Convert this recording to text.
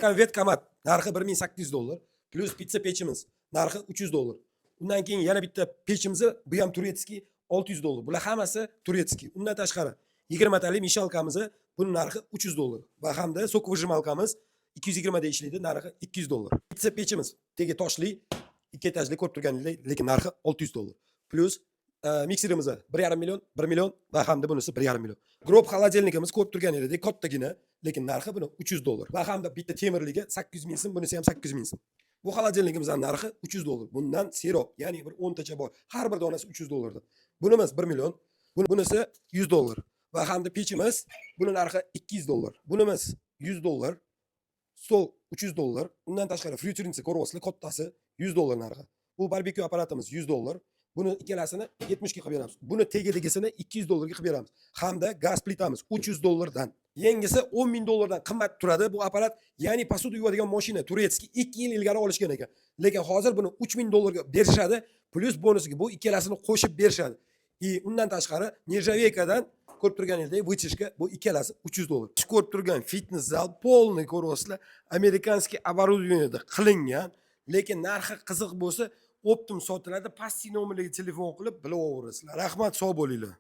Konvet qamat narxi $1800 plus pitsa pechimiz narxi $300. Undan keyin yana bitta pechimiz bu ham turetskiy $600. Bular hammasi turetskiy. Undan tashqari 20 tali mishalkamiz buning narxi $300 va hamda sokovijmalkamiz 220 da ishlaydi, narxi $200. Pitsa pechimiz tegi toshli, ikki etajli ko'rib turganingizdek, lekin narxi $600. Plus mikserimiz 1,5 million, 1 million va hamda bunisi 1,5 million. Grob xolodilnikimiz ko'rib turganingizdek kattagina, lekin narxi buni $300. Va hamda bitta temirligi 800 ming so'm, bunisi ham 800 ming so'm. Bu xolodilnikimizning narxi $300. Bundan sero, ya'ni bir 10 tacha bor. Har bir donasi $300. Bunimiz 1 million, bunisi $100. Va hamda pechimiz buning narxi $200. Bunimiz $100. Stol $300. Undan tashqari frityurniца ko'ryapsizlar, kattasi $100 narxi. Bu barbekyu apparatimiz $100. Buni ikkalasini 70 ga qilib beramiz. Buni tegidigisini $200 ga qilib beramiz. Hamda gaz plitamiz $300 dan. Yengisi $10,000 dan qimmat turadi bu apparat. Ya'ni posуда yuvadigan mashina turetskiy 2 yil ilgari olishgan ekan. Lekin hozir buni $3,000 ga berishadi, plus bonusiga bu ikkalasini qo'shib berishadi. Undan tashqari nержавейкаdan ko'rib turganingizdek vычишка bu ikkalasi $300. Siz ko'rib turgan fitness zal polniy ko'ryapsizlar, amerikanskiy оборудованиеda qilingan, lekin narxi qiziq bo'lsa, optim sotiladi, pastki nomerga telefon qilib bilaverasizlar. Rahmat, sog' bo'linglar.